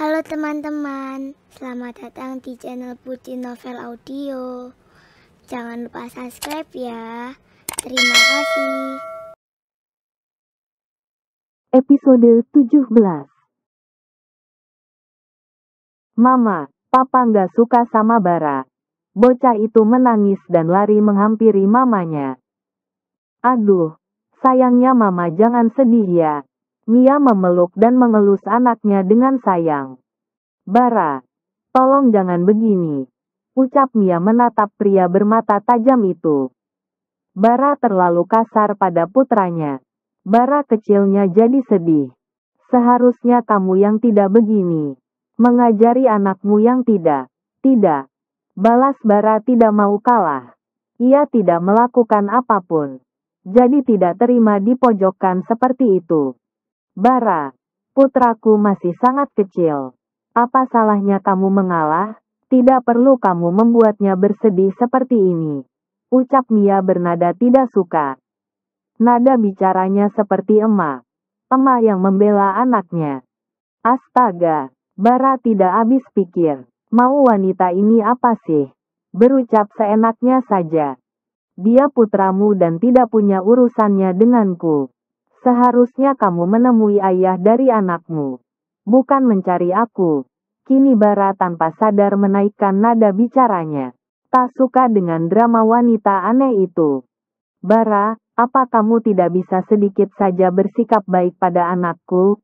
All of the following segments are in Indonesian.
Halo teman-teman, selamat datang di channel Putri Novel Audio. Jangan lupa subscribe ya. Terima kasih. Episode 17. Mama, Papa nggak suka sama Bara. Bocah itu menangis dan lari menghampiri mamanya. Aduh, sayangnya Mama jangan sedih ya. Mia memeluk dan mengelus anaknya dengan sayang. Bara, tolong jangan begini. Ucap Mia menatap pria bermata tajam itu. Bara terlalu kasar pada putranya. Bara kecilnya jadi sedih. Seharusnya kamu yang tidak begini. Mengajari anakmu yang tidak. Tidak. Balas Bara tidak mau kalah. Ia tidak melakukan apapun. Jadi tidak terima dipojokkan seperti itu. Bara, putraku masih sangat kecil. Apa salahnya kamu mengalah? Tidak perlu kamu membuatnya bersedih seperti ini. Ucap Mia bernada tidak suka. Nada bicaranya seperti emak. Emak yang membela anaknya. Astaga, Bara tidak habis pikir. Mau wanita ini apa sih? Berucap seenaknya saja. Dia putramu dan tidak punya urusannya denganku. Seharusnya kamu menemui ayah dari anakmu. Bukan mencari aku. Kini Bara tanpa sadar menaikkan nada bicaranya. Tak suka dengan drama wanita aneh itu. Bara, apa kamu tidak bisa sedikit saja bersikap baik pada anakku?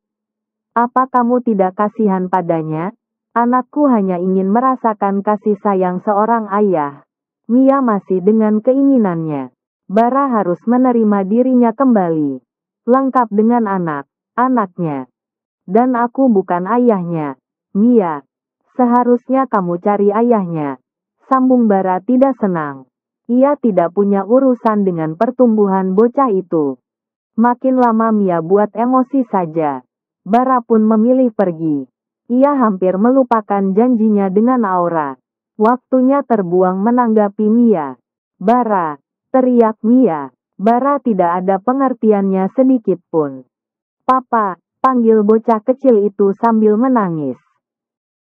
Apa kamu tidak kasihan padanya? Anakku hanya ingin merasakan kasih sayang seorang ayah. Mia masih dengan keinginannya. Bara harus menerima dirinya kembali. Lengkap dengan anaknya. Dan aku bukan ayahnya. Mia, seharusnya kamu cari ayahnya. Sambung Bara tidak senang. Ia tidak punya urusan dengan pertumbuhan bocah itu. Makin lama Mia buat emosi saja. Bara pun memilih pergi. Ia hampir melupakan janjinya dengan Aura. Waktunya terbuang menanggapi Mia. Bara, teriak Mia. Bara tidak ada pengertiannya sedikit pun. Papa, panggil bocah kecil itu sambil menangis.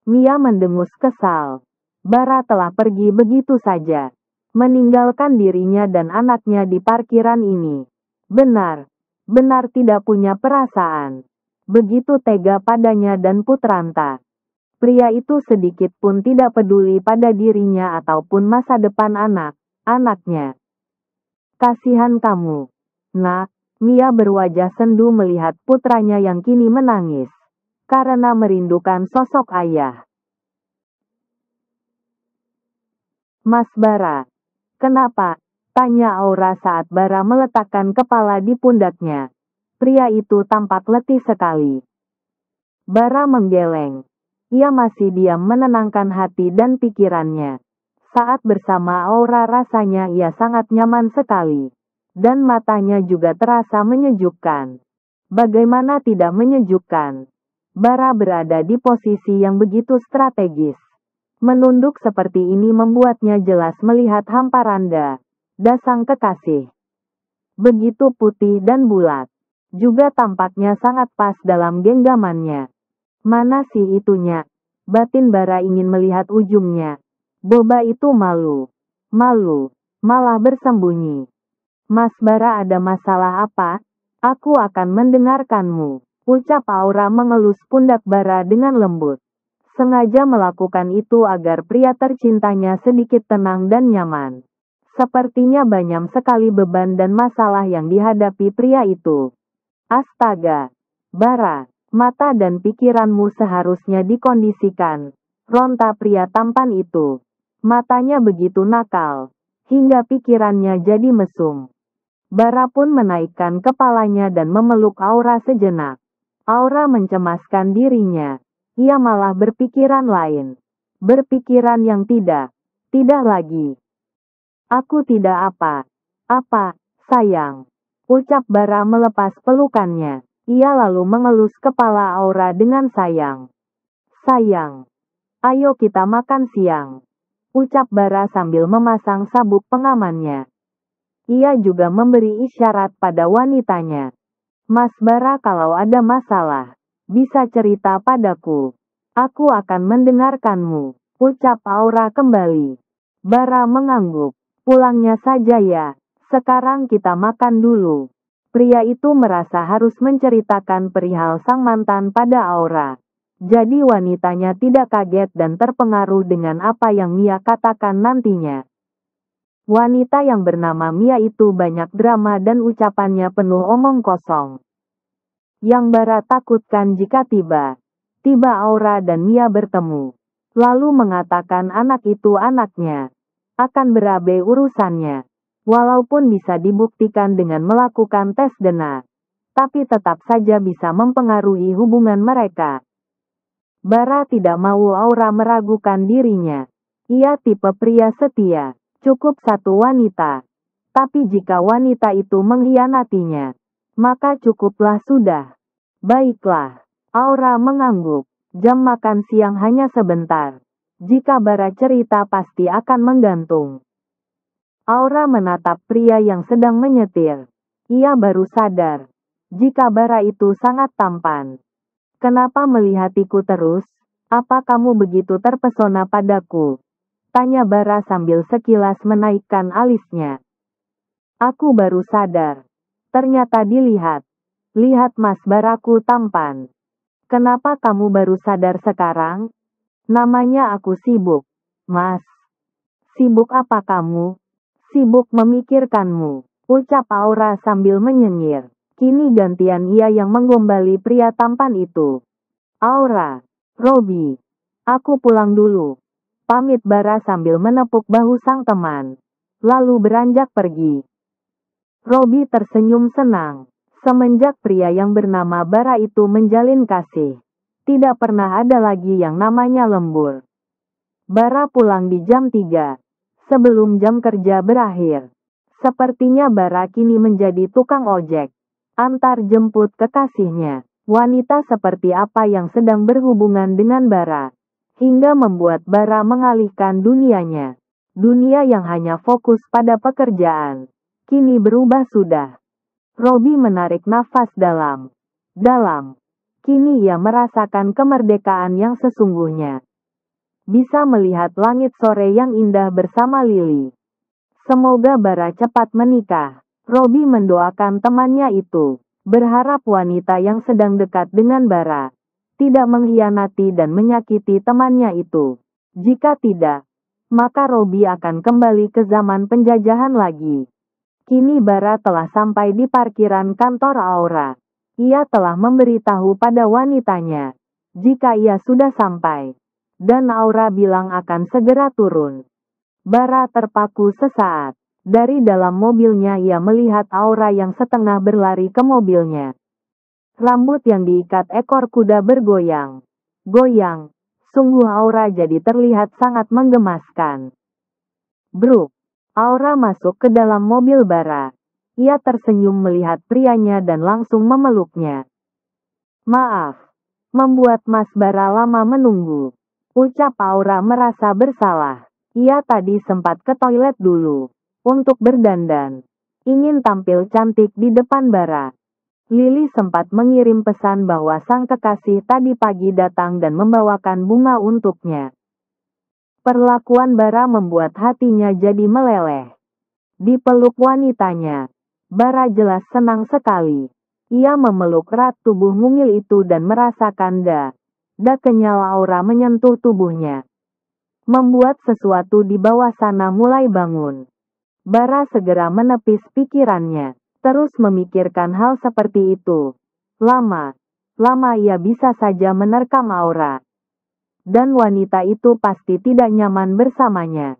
Mia mendengus kesal. Bara telah pergi begitu saja. Meninggalkan dirinya dan anaknya di parkiran ini. Benar tidak punya perasaan. Begitu tega padanya dan Putranta. Pria itu sedikit pun tidak peduli pada dirinya ataupun masa depan anaknya. Kasihan kamu, nak. Mia berwajah sendu melihat putranya yang kini menangis. Karena merindukan sosok ayah. Mas Bara. Kenapa? Tanya Aura saat Bara meletakkan kepala di pundaknya. Pria itu tampak letih sekali. Bara menggeleng. Ia masih diam menenangkan hati dan pikirannya. Saat bersama Aura rasanya ia sangat nyaman sekali. Dan matanya juga terasa menyejukkan. Bagaimana tidak menyejukkan? Bara berada di posisi yang begitu strategis. Menunduk seperti ini membuatnya jelas melihat hamparan dasang kekasih. Begitu putih dan bulat. Juga tampaknya sangat pas dalam genggamannya. Mana sih itunya? Batin Bara ingin melihat ujungnya. Boba itu malu, malah bersembunyi. Mas Bara, ada masalah apa? Aku akan mendengarkanmu. Ucap Aura mengelus pundak Bara dengan lembut. Sengaja melakukan itu agar pria tercintanya sedikit tenang dan nyaman. Sepertinya banyak sekali beban dan masalah yang dihadapi pria itu. Astaga, Bara, mata dan pikiranmu seharusnya dikondisikan. Ronta pria tampan itu. Matanya begitu nakal, hingga pikirannya jadi mesum. Bara pun menaikkan kepalanya dan memeluk Aura sejenak. Aura mencemaskan dirinya. Ia malah berpikiran lain. Berpikiran yang tidak lagi. Aku tidak apa, sayang. Ucap Bara melepas pelukannya. Ia lalu mengelus kepala Aura dengan sayang. Sayang, ayo kita makan siang. Ucap Bara sambil memasang sabuk pengamannya. Ia juga memberi isyarat pada wanitanya. Mas Bara, kalau ada masalah, bisa cerita padaku. Aku akan mendengarkanmu, ucap Aura kembali. Bara mengangguk. Pulangnya saja ya. Sekarang kita makan dulu. Pria itu merasa harus menceritakan perihal sang mantan pada Aura. Jadi wanitanya tidak kaget dan terpengaruh dengan apa yang Mia katakan nantinya. Wanita yang bernama Mia itu banyak drama dan ucapannya penuh omong kosong. Yang Bara takutkan jika tiba Aura dan Mia bertemu. Lalu mengatakan anak itu anaknya. Akan berabe urusannya. Walaupun bisa dibuktikan dengan melakukan tes DNA. Tapi tetap saja bisa mempengaruhi hubungan mereka. Bara tidak mau Aura meragukan dirinya. Ia tipe pria setia. Cukup satu wanita. Tapi jika wanita itu mengkhianatinya, maka cukuplah sudah. Baiklah. Aura mengangguk. Jam makan siang hanya sebentar. Jika Bara cerita pasti akan menggantung. Aura menatap pria yang sedang menyetir. Ia baru sadar. Jika Bara itu sangat tampan. Kenapa melihatiku terus? Apa kamu begitu terpesona padaku? Tanya Bara sambil sekilas menaikkan alisnya. Aku baru sadar. Ternyata dilihat. Lihat Mas Baraku tampan. Kenapa kamu baru sadar sekarang? Namanya aku sibuk, Mas. Sibuk apa kamu? Sibuk memikirkanmu, ucap Aura sambil menyengir. Kini gantian ia yang menggombali pria tampan itu. Aura, Robi, aku pulang dulu. Pamit Bara sambil menepuk bahu sang teman. Lalu beranjak pergi. Robi tersenyum senang. Semenjak pria yang bernama Bara itu menjalin kasih. Tidak pernah ada lagi yang namanya lembur. Bara pulang di jam 3. Sebelum jam kerja berakhir. Sepertinya Bara kini menjadi tukang ojek. Antar jemput kekasihnya. Wanita seperti apa yang sedang berhubungan dengan Bara. Hingga membuat Bara mengalihkan dunianya. Dunia yang hanya fokus pada pekerjaan. Kini berubah sudah. Robi menarik nafas dalam. Kini ia merasakan kemerdekaan yang sesungguhnya. Bisa melihat langit sore yang indah bersama Lily. Semoga Bara cepat menikah. Robi mendoakan temannya itu. Berharap wanita yang sedang dekat dengan Bara tidak mengkhianati dan menyakiti temannya itu. Jika tidak, maka Robi akan kembali ke zaman penjajahan lagi. Kini Bara telah sampai di parkiran kantor Aura. Ia telah memberitahu pada wanitanya jika ia sudah sampai. Dan Aura bilang akan segera turun. Bara terpaku sesaat. Dari dalam mobilnya ia melihat Aura yang setengah berlari ke mobilnya. Rambut yang diikat ekor kuda bergoyang. Goyang. Sungguh Aura jadi terlihat sangat menggemaskan. Bruk. Aura masuk ke dalam mobil Bara. Ia tersenyum melihat prianya dan langsung memeluknya. Maaf. Membuat Mas Bara lama menunggu. Ucap Aura merasa bersalah. Ia tadi sempat ke toilet dulu. Untuk berdandan. Ingin tampil cantik di depan Bara. Lily sempat mengirim pesan bahwa sang kekasih tadi pagi datang dan membawakan bunga untuknya. Perlakuan Bara membuat hatinya jadi meleleh. Dipeluk wanitanya. Bara jelas senang sekali. Ia memeluk erat tubuh mungil itu dan merasakan kenyal Aura menyentuh tubuhnya. Membuat sesuatu di bawah sana mulai bangun. Bara segera menepis pikirannya. Terus memikirkan hal seperti itu. Lama ia bisa saja menerkam Aura. Dan wanita itu pasti tidak nyaman bersamanya.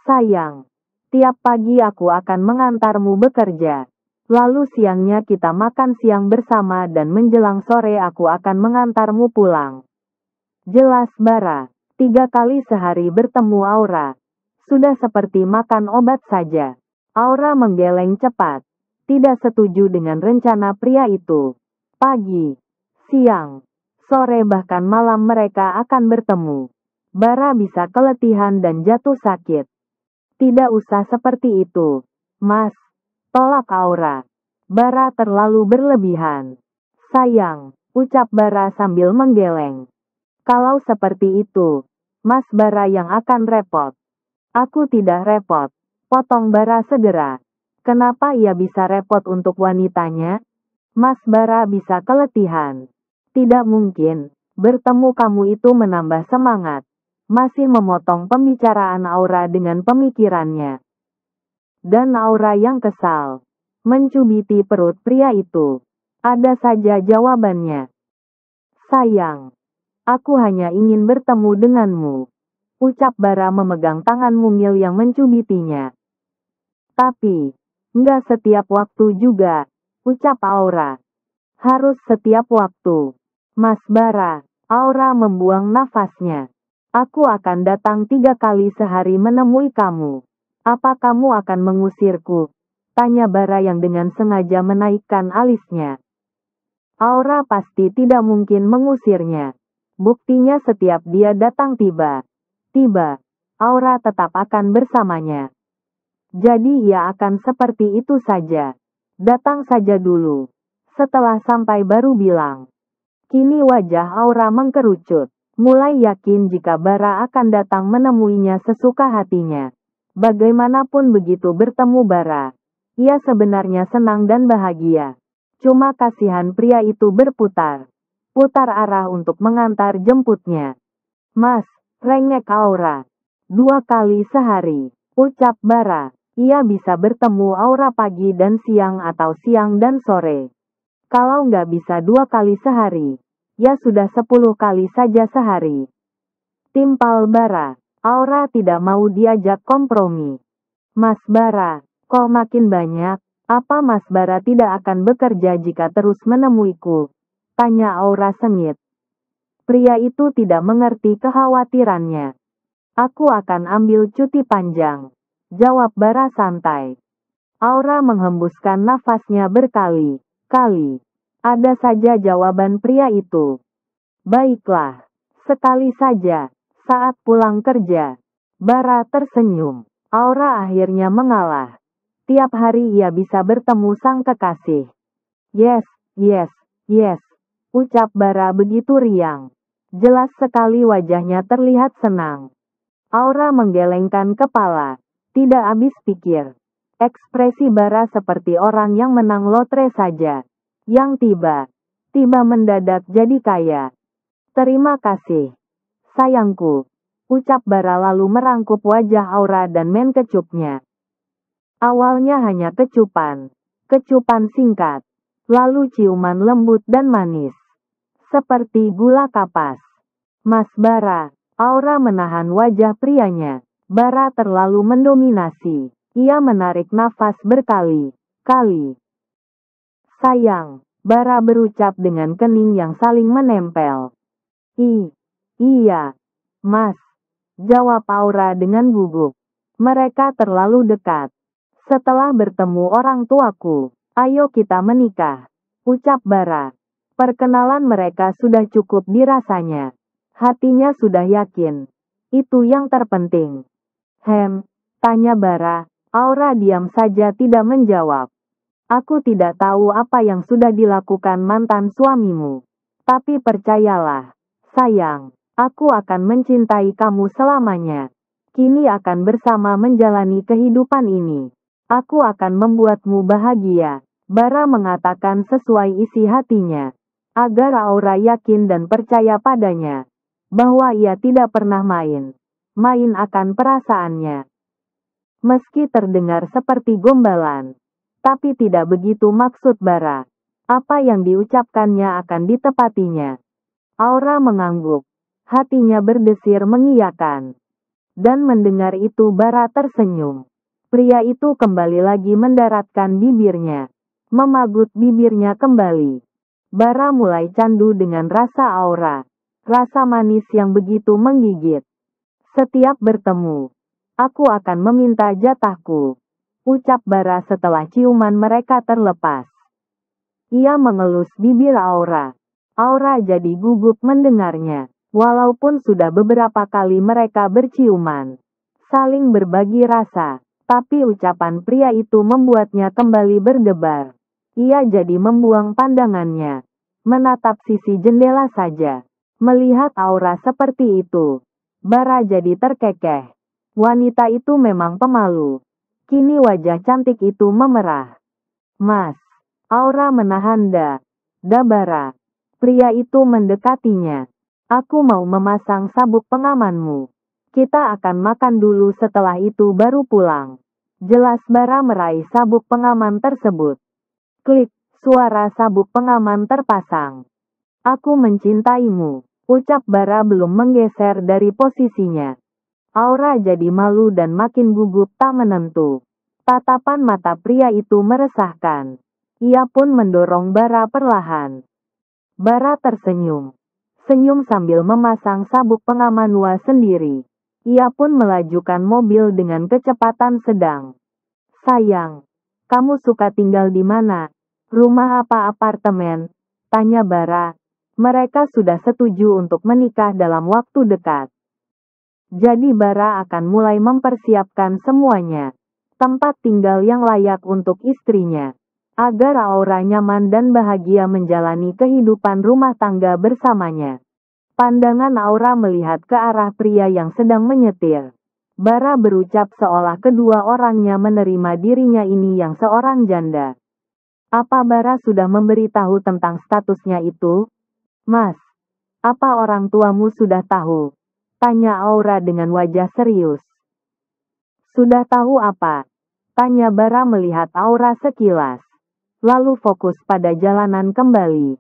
Sayang. Tiap pagi aku akan mengantarmu bekerja. Lalu siangnya kita makan siang bersama dan menjelang sore aku akan mengantarmu pulang. Jelas Bara. 3 kali sehari bertemu Aura. Sudah seperti makan obat saja. Aura menggeleng cepat. Tidak setuju dengan rencana pria itu. Pagi, siang, sore bahkan malam mereka akan bertemu. Bara bisa keletihan dan jatuh sakit. Tidak usah seperti itu, Mas. Tolak Aura. Bara terlalu berlebihan. Sayang, ucap Bara sambil menggeleng. Kalau seperti itu, Mas Bara yang akan repot. Aku tidak repot, potong Bara segera. Kenapa ia bisa repot untuk wanitanya? Mas Bara bisa keletihan. Tidak mungkin, bertemu kamu itu menambah semangat. Masih memotong pembicaraan Aura dengan pemikirannya. Dan Aura yang kesal, mencubiti perut pria itu. Ada saja jawabannya. Sayang, aku hanya ingin bertemu denganmu. Ucap Bara memegang tangan mungil yang mencubitinya. Tapi, nggak setiap waktu juga, ucap Aura. Harus setiap waktu. Mas Bara, Aura membuang nafasnya. Aku akan datang 3 kali sehari menemui kamu. Apa kamu akan mengusirku? Tanya Bara yang dengan sengaja menaikkan alisnya. Aura pasti tidak mungkin mengusirnya. Buktinya setiap dia datang tiba, Aura tetap akan bersamanya. Jadi ia akan seperti itu saja. Datang saja dulu. Setelah sampai baru bilang. Kini wajah Aura mengkerucut. Mulai yakin jika Bara akan datang menemuinya sesuka hatinya. Bagaimanapun begitu bertemu Bara, ia sebenarnya senang dan bahagia. Cuma kasihan pria itu putar arah untuk mengantar jemputnya. Mas, rengek Aura. 2 kali sehari, ucap Bara. Ia bisa bertemu Aura pagi dan siang atau siang dan sore. Kalau nggak bisa 2 kali sehari, ya sudah 10 kali saja sehari. Timpal Bara. Aura tidak mau diajak kompromi. Mas Bara, kok makin banyak? Apa Mas Bara tidak akan bekerja jika terus menemuiku? Tanya Aura sengit. Pria itu tidak mengerti kekhawatirannya. Aku akan ambil cuti panjang. Jawab Bara santai. Aura menghembuskan nafasnya berkali-kali. Ada saja jawaban pria itu. Baiklah, sekali saja, saat pulang kerja. Bara tersenyum. Aura akhirnya mengalah. Tiap hari ia bisa bertemu sang kekasih. Yes, yes, yes. Ucap Bara begitu riang. Jelas sekali wajahnya terlihat senang. Aura menggelengkan kepala. Tidak habis pikir. Ekspresi Bara seperti orang yang menang lotre saja. Yang tiba mendadak jadi kaya. Terima kasih, sayangku. Ucap Bara lalu merangkup wajah Aura dan menkecupnya. Awalnya hanya kecupan singkat. Lalu ciuman lembut dan manis. Seperti gula kapas. Mas Bara, Aura menahan wajah prianya. Bara terlalu mendominasi. Ia menarik nafas berkali-kali. Sayang, Bara berucap dengan kening yang saling menempel. Iya, Mas. Jawab Aura dengan gugup. Mereka terlalu dekat. Setelah bertemu orang tuaku, ayo kita menikah. Ucap Bara. Perkenalan mereka sudah cukup dirasanya. Hatinya sudah yakin. Itu yang terpenting. Tanya Bara. Aura diam saja tidak menjawab. Aku tidak tahu apa yang sudah dilakukan mantan suamimu. Tapi percayalah, sayang, aku akan mencintai kamu selamanya. Kini akan bersama menjalani kehidupan ini. Aku akan membuatmu bahagia. Bara mengatakan sesuai isi hatinya. Agar Aura yakin dan percaya padanya. Bahwa ia tidak pernah main akan perasaannya. Meski terdengar seperti gombalan. Tapi tidak begitu maksud Bara. Apa yang diucapkannya akan ditepatinya. Aura mengangguk. Hatinya berdesir mengiyakan. Dan mendengar itu Bara tersenyum. Pria itu kembali lagi mendaratkan bibirnya. Memagut bibirnya kembali. Bara mulai candu dengan rasa Aura. Rasa manis yang begitu menggigit. Setiap bertemu, aku akan meminta jatahku. Ucap Bara setelah ciuman mereka terlepas. Ia mengelus bibir Aura. Aura jadi gugup mendengarnya. Walaupun sudah beberapa kali mereka berciuman. Saling berbagi rasa. Tapi ucapan pria itu membuatnya kembali berdebar. Ia jadi membuang pandangannya. Menatap sisi jendela saja. Melihat Aura seperti itu, Bara jadi terkekeh. Wanita itu memang pemalu. Kini wajah cantik itu memerah. Mas, Aura menahan Bara. Pria itu mendekatinya. Aku mau memasang sabuk pengamanmu. Kita akan makan dulu, setelah itu baru pulang. Jelas Bara meraih sabuk pengaman tersebut. Klik, suara sabuk pengaman terpasang. Aku mencintaimu, ucap Bara belum menggeser dari posisinya. Aura jadi malu dan makin gugup tak menentu. Tatapan mata pria itu meresahkan. Ia pun mendorong Bara perlahan. Bara tersenyum. Senyum sambil memasang sabuk pengaman sendiri. Ia pun melajukan mobil dengan kecepatan sedang. Sayang, kamu suka tinggal di mana? Rumah apa apartemen? Tanya Bara. Mereka sudah setuju untuk menikah dalam waktu dekat. Jadi Bara akan mulai mempersiapkan semuanya. Tempat tinggal yang layak untuk istrinya. Agar Aura nyaman dan bahagia menjalani kehidupan rumah tangga bersamanya. Pandangan Aura melihat ke arah pria yang sedang menyetir. Bara berucap seolah kedua orangnya menerima dirinya ini yang seorang janda. Apa Bara sudah memberitahu tentang statusnya itu? Mas, apa orang tuamu sudah tahu? Tanya Aura dengan wajah serius. Sudah tahu apa? Tanya Bara melihat Aura sekilas. Lalu fokus pada jalanan kembali.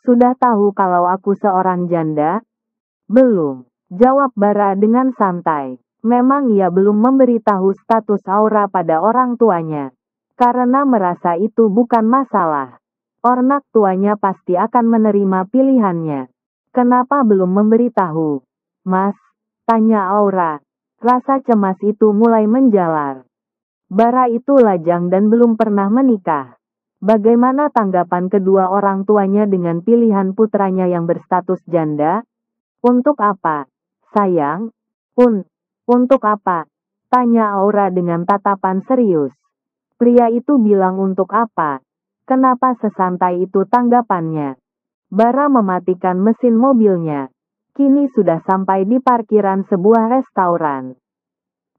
Sudah tahu kalau aku seorang janda? Belum, jawab Bara dengan santai. Memang ia belum memberitahu status Aura pada orang tuanya. Karena merasa itu bukan masalah. Ornak tuanya pasti akan menerima pilihannya. Kenapa belum memberitahu? Mas, tanya Aura. Rasa cemas itu mulai menjalar. Bara itu lajang dan belum pernah menikah. Bagaimana tanggapan kedua orang tuanya dengan pilihan putranya yang berstatus janda? Untuk apa? Sayang? Untuk apa? Tanya Aura dengan tatapan serius. Pria itu bilang untuk apa? Kenapa sesantai itu tanggapannya? Bara mematikan mesin mobilnya. Kini sudah sampai di parkiran sebuah restoran.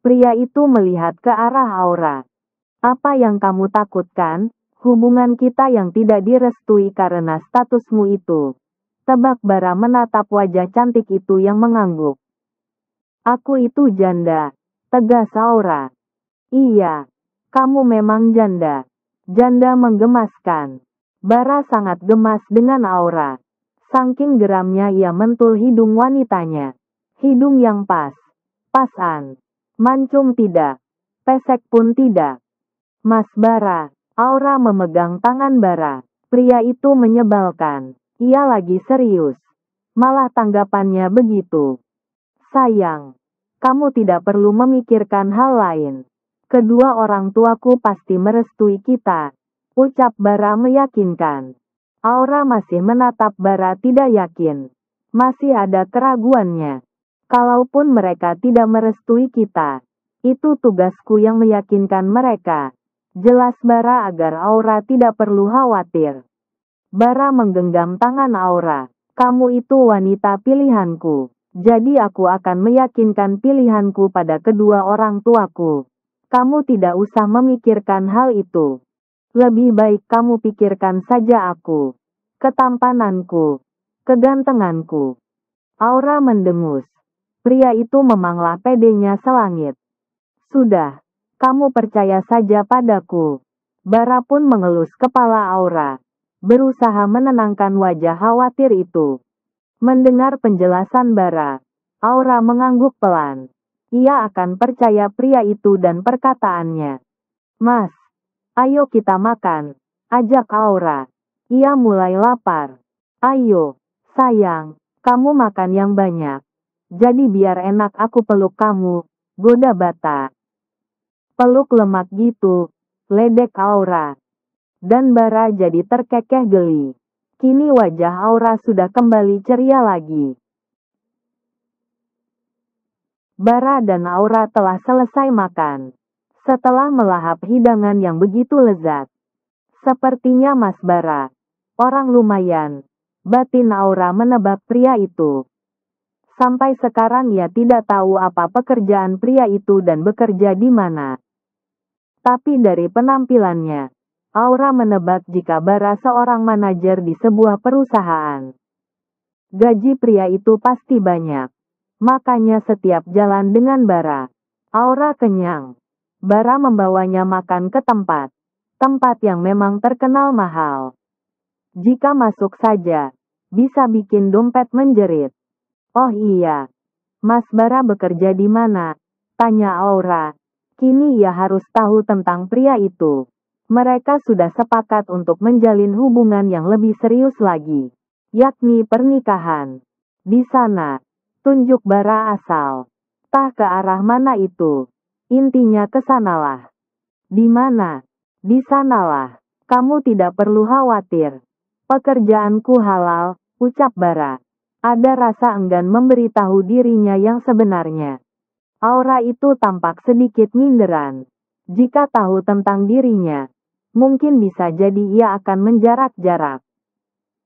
Pria itu melihat ke arah Aura. Apa yang kamu takutkan? Hubungan kita yang tidak direstui karena statusmu itu. Tebak Bara menatap wajah cantik itu yang mengangguk. Aku itu janda, tegas Aura. Iya, kamu memang janda. Janda menggemaskan. Bara sangat gemas dengan Aura. Saking geramnya ia mentul hidung wanitanya. Hidung yang pasan. Mancung tidak. Pesek pun tidak. Mas Bara, Aura memegang tangan Bara. Pria itu menyebalkan. Ia lagi serius. Malah tanggapannya begitu. Sayang, kamu tidak perlu memikirkan hal lain. Kedua orang tuaku pasti merestui kita. Ucap Bara meyakinkan. Aura masih menatap Bara tidak yakin. Masih ada keraguannya. Kalaupun mereka tidak merestui kita, itu tugasku yang meyakinkan mereka. Jelas Bara agar Aura tidak perlu khawatir. Bara menggenggam tangan Aura. Kamu itu wanita pilihanku. Jadi aku akan meyakinkan pilihanku pada kedua orang tuaku. Kamu tidak usah memikirkan hal itu. Lebih baik kamu pikirkan saja aku. Ketampananku. Kegantenganku. Aura mendengus. Pria itu memanglah pedenya selangit. Sudah, kamu percaya saja padaku. Bara pun mengelus kepala Aura. Berusaha menenangkan wajah khawatir itu. Mendengar penjelasan Bara, Aura mengangguk pelan. Ia akan percaya pria itu dan perkataannya. Mas, ayo kita makan, ajak Aura. Ia mulai lapar. Ayo, sayang, kamu makan yang banyak. Jadi biar enak aku peluk kamu, goda Bata. Peluk lemak gitu, ledek Aura. Dan Bara jadi terkekeh geli. Kini wajah Aura sudah kembali ceria lagi. Bara dan Aura telah selesai makan. Setelah melahap hidangan yang begitu lezat. Sepertinya Mas Bara, orang lumayan. Batin Aura menebak pria itu. Sampai sekarang ia tidak tahu apa pekerjaan pria itu dan bekerja di mana. Tapi dari penampilannya, Aura menebak jika Bara seorang manajer di sebuah perusahaan. Gaji pria itu pasti banyak. Makanya setiap jalan dengan Bara, Aura kenyang. Bara membawanya makan ke tempat yang memang terkenal mahal. Jika masuk saja, bisa bikin dompet menjerit. Oh iya, Mas Bara bekerja di mana? Tanya Aura. Kini ia harus tahu tentang pria itu. Mereka sudah sepakat untuk menjalin hubungan yang lebih serius lagi, yakni pernikahan. Di sana, tunjuk Bara asal. Tah ke arah mana itu? Intinya kesanalah. Di mana? Di sanalah. Kamu tidak perlu khawatir. Pekerjaanku halal, ucap Bara. Ada rasa enggan memberitahu dirinya yang sebenarnya. Aura itu tampak sedikit minderan. Jika tahu tentang dirinya, mungkin bisa jadi ia akan menjarak-jarak.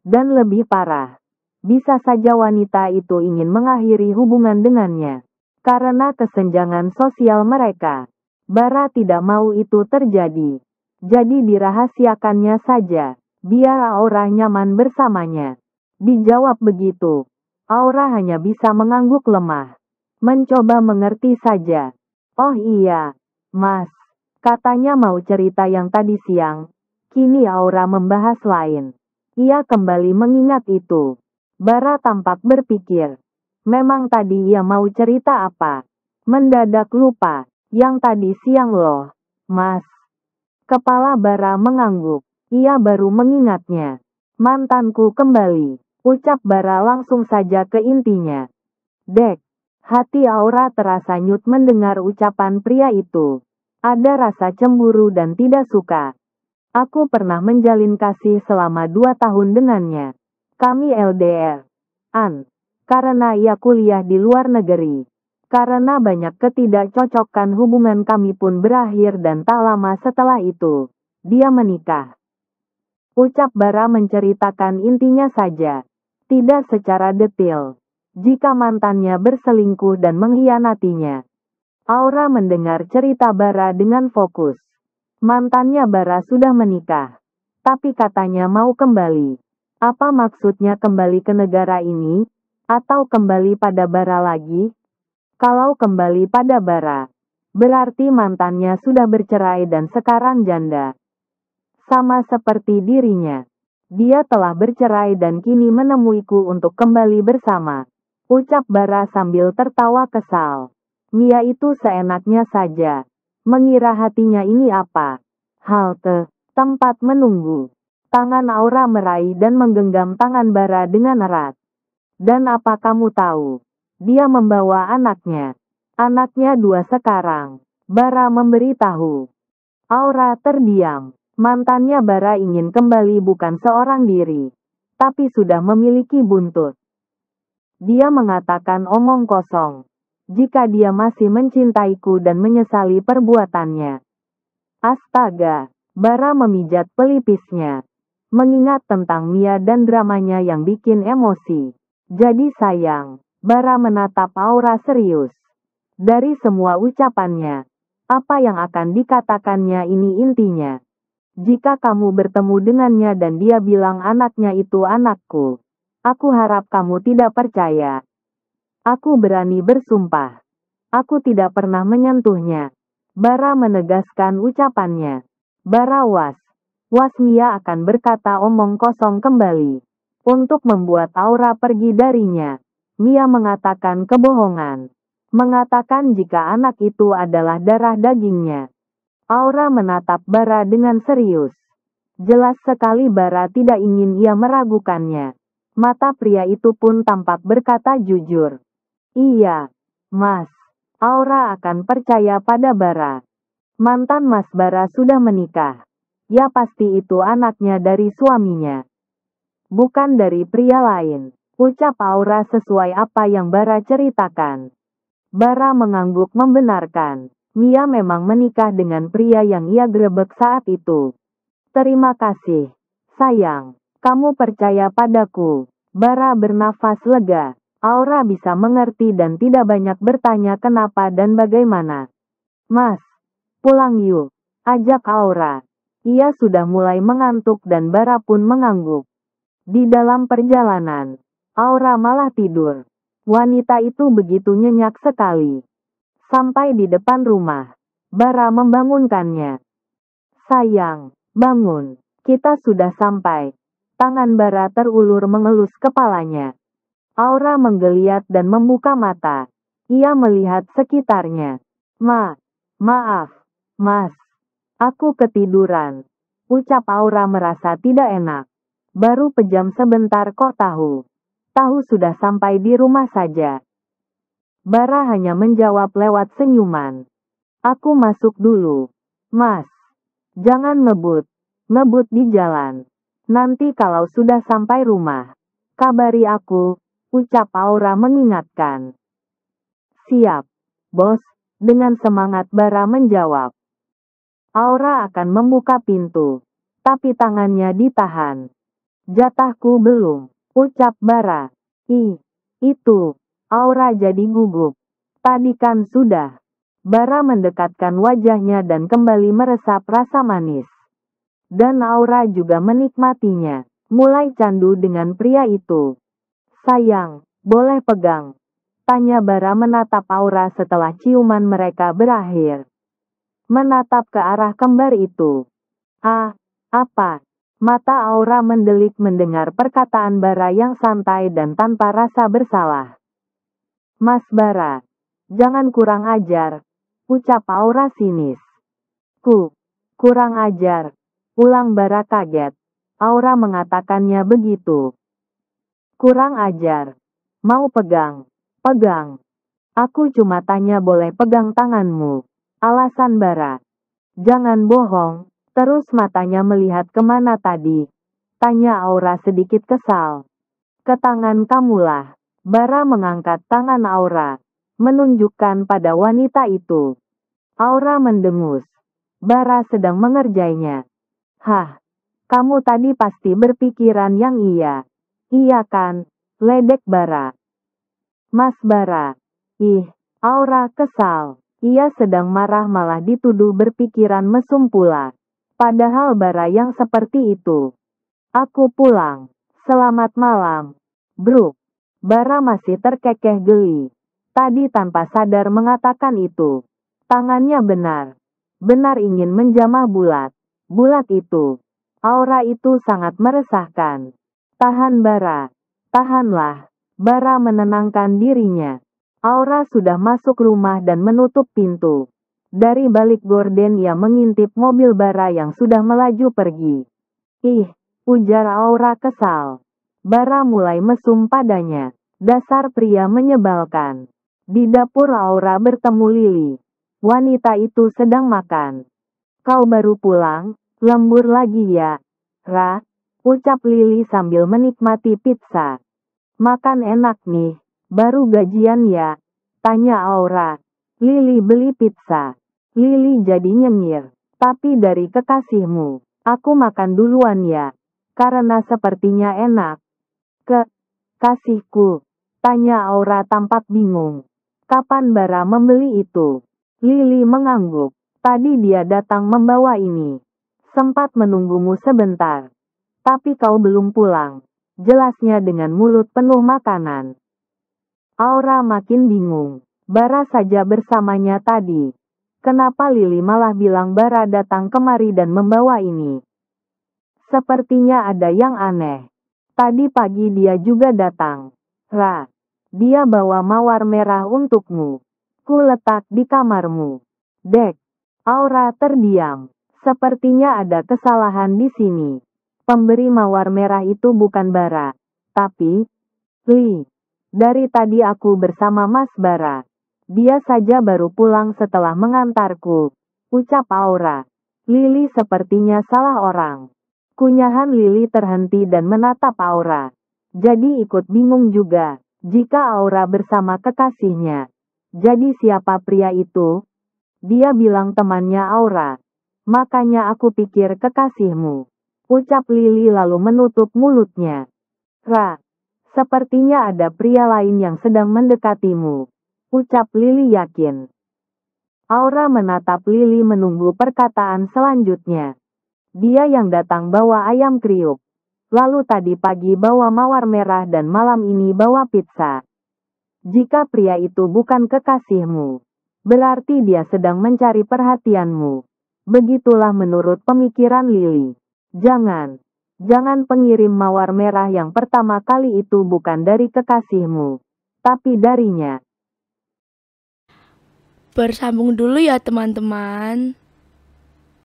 Dan lebih parah, bisa saja wanita itu ingin mengakhiri hubungan dengannya. Karena kesenjangan sosial mereka, Bara tidak mau itu terjadi. Jadi dirahasiakannya saja, biar Aura nyaman bersamanya. Dijawab begitu, Aura hanya bisa mengangguk lemah. Mencoba mengerti saja. Oh iya, Mas. Katanya mau cerita yang tadi siang. Kini Aura membahas lain. Ia kembali mengingat itu. Bara tampak berpikir. Memang tadi ia mau cerita apa? Mendadak lupa. Yang tadi siang loh, Mas. Kepala Bara mengangguk. Ia baru mengingatnya. Mantanku kembali. Ucap Bara langsung saja ke intinya. Dek. Hati Aura terasa nyut mendengar ucapan pria itu. Ada rasa cemburu dan tidak suka. Aku pernah menjalin kasih selama 2 tahun dengannya. Kami LDR. Karena ia kuliah di luar negeri. Karena banyak ketidakcocokan hubungan kami pun berakhir dan tak lama setelah itu, dia menikah. Ucap Bara menceritakan intinya saja. Tidak secara detail. Jika mantannya berselingkuh dan mengkhianatinya. Aura mendengar cerita Bara dengan fokus. Mantannya Bara sudah menikah. Tapi katanya mau kembali. Apa maksudnya kembali ke negara ini? Atau kembali pada Bara lagi? Kalau kembali pada Bara, berarti mantannya sudah bercerai dan sekarang janda. Sama seperti dirinya. Dia telah bercerai dan kini menemuiku untuk kembali bersama. Ucap Bara sambil tertawa kesal. Mia itu seenaknya saja. Mengira hatinya ini apa? Halte, tempat menunggu. Tangan Aura meraih dan menggenggam tangan Bara dengan erat. Dan apa kamu tahu? Dia membawa anaknya. Anaknya 2 sekarang. Bara memberitahu. Aura terdiam. Mantannya Bara ingin kembali bukan seorang diri. Tapi sudah memiliki buntut. Dia mengatakan omong kosong. Jika dia masih mencintaiku dan menyesali perbuatannya. Astaga, Bara memijat pelipisnya. Mengingat tentang Mia dan dramanya yang bikin emosi. Jadi sayang, Bara menatap Aura serius. Dari semua ucapannya, apa yang akan dikatakannya ini intinya. Jika kamu bertemu dengannya dan dia bilang anaknya itu anakku. Aku harap kamu tidak percaya. Aku berani bersumpah. Aku tidak pernah menyentuhnya. Bara menegaskan ucapannya. Bara was. Mia akan berkata omong kosong kembali. Untuk membuat Aura pergi darinya. Mia mengatakan kebohongan. Mengatakan jika anak itu adalah darah dagingnya. Aura menatap Bara dengan serius. Jelas sekali Bara tidak ingin ia meragukannya. Mata pria itu pun tampak berkata jujur. Iya, Mas. Aura akan percaya pada Bara. Mantan Mas Bara sudah menikah. Ya pasti itu anaknya dari suaminya. Bukan dari pria lain. Ucap Aura sesuai apa yang Bara ceritakan. Bara mengangguk membenarkan. Mia memang menikah dengan pria yang ia grebek saat itu. Terima kasih, sayang. Kamu percaya padaku. Bara bernafas lega. Aura bisa mengerti dan tidak banyak bertanya kenapa dan bagaimana. Mas, pulang yuk. Ajak Aura. Ia sudah mulai mengantuk dan Bara pun mengangguk. Di dalam perjalanan, Aura malah tidur. Wanita itu begitu nyenyak sekali. Sampai di depan rumah, Bara membangunkannya. Sayang, bangun. Kita sudah sampai. Tangan Bara terulur mengelus kepalanya. Aura menggeliat dan membuka mata. Ia melihat sekitarnya. Maaf, Mas. Aku ketiduran. Ucap Aura merasa tidak enak. Baru pejam sebentar kok tahu. Tahu sudah sampai di rumah saja. Bara hanya menjawab lewat senyuman. Aku masuk dulu. Mas. Jangan ngebut. Ngebut di jalan. Nanti kalau sudah sampai rumah, kabari aku. Ucap Aura mengingatkan. Siap, bos, dengan semangat Bara menjawab. Aura akan membuka pintu, tapi tangannya ditahan. Jatahku belum, ucap Bara. Itu, Aura jadi gugup. Tadi kan sudah. Bara mendekatkan wajahnya dan kembali meresap rasa manis. Dan Aura juga menikmatinya, mulai candu dengan pria itu. Sayang, boleh pegang? Tanya Bara menatap Aura setelah ciuman mereka berakhir. Menatap ke arah kembar itu. Apa? Mata Aura mendelik mendengar perkataan Bara yang santai dan tanpa rasa bersalah. Mas Bara, jangan kurang ajar, ucap Aura sinis. Kurang ajar, ulang Bara kaget. Aura mengatakannya begitu. Kurang ajar. Mau pegang? Pegang. Aku cuma tanya boleh pegang tanganmu. Alasan Bara. Jangan bohong. Terus matanya melihat kemana tadi. Tanya Aura sedikit kesal. Ke tangan kamulah. Bara mengangkat tangan Aura. Menunjukkan pada wanita itu. Aura mendengus. Bara sedang mengerjainya. Hah. Kamu tadi pasti berpikiran yang iya. Iya kan, ledek Bara. Mas Bara. Aura kesal. Ia sedang marah malah dituduh berpikiran mesum pula. Padahal Bara yang seperti itu. Aku pulang. Selamat malam. Bruk. Bara masih terkekeh geli. Tadi tanpa sadar mengatakan itu. Tangannya benar ingin menjamah bulat. Bulat itu. Aura itu sangat meresahkan. Tahan Bara. Tahanlah. Bara menenangkan dirinya. Aura sudah masuk rumah dan menutup pintu. Dari balik gorden ia mengintip mobil Bara yang sudah melaju pergi. Ujar Aura kesal. Bara mulai mesum padanya. Dasar pria menyebalkan. Di dapur Aura bertemu Lili. Wanita itu sedang makan. Kau baru pulang? Lembur lagi ya, Ra? Ucap Lili sambil menikmati pizza. Makan enak nih, baru gajian ya? Tanya Aura. Lili beli pizza. Lili jadi nyengir. Tapi dari kekasihmu, aku makan duluan ya. Karena sepertinya enak. Kasihku? Tanya Aura tampak bingung. Kapan Bara membeli itu? Lili mengangguk. Tadi dia datang membawa ini. Sempat menunggumu sebentar. Tapi kau belum pulang. Jelasnya dengan mulut penuh makanan. Aura makin bingung. Bara saja bersamanya tadi. Kenapa Lili malah bilang Bara datang kemari dan membawa ini? Sepertinya ada yang aneh. Tadi pagi dia juga datang. Ra. Dia bawa mawar merah untukmu. Ku letak di kamarmu. Dek. Aura terdiam. Sepertinya ada kesalahan di sini. Pemberi mawar merah itu bukan Bara. Tapi, Li. Dari tadi aku bersama Mas Bara. Dia saja baru pulang setelah mengantarku. Ucap Aura. Lili sepertinya salah orang. Kunyahan Lili terhenti dan menatap Aura. Jadi ikut bingung juga. Jika Aura bersama kekasihnya. Jadi siapa pria itu? Dia bilang temannya Aura. Makanya aku pikir kekasihmu. Ucap Lili lalu menutup mulutnya. Ra, sepertinya ada pria lain yang sedang mendekatimu. Ucap Lili yakin. Aura menatap Lili menunggu perkataan selanjutnya. Dia yang datang bawa ayam kriuk. Lalu tadi pagi bawa mawar merah dan malam ini bawa pizza. Jika pria itu bukan kekasihmu, berarti dia sedang mencari perhatianmu. Begitulah menurut pemikiran Lili. Jangan pengirim mawar merah yang pertama kali itu bukan dari kekasihmu, tapi darinya. Bersambung dulu ya teman-teman.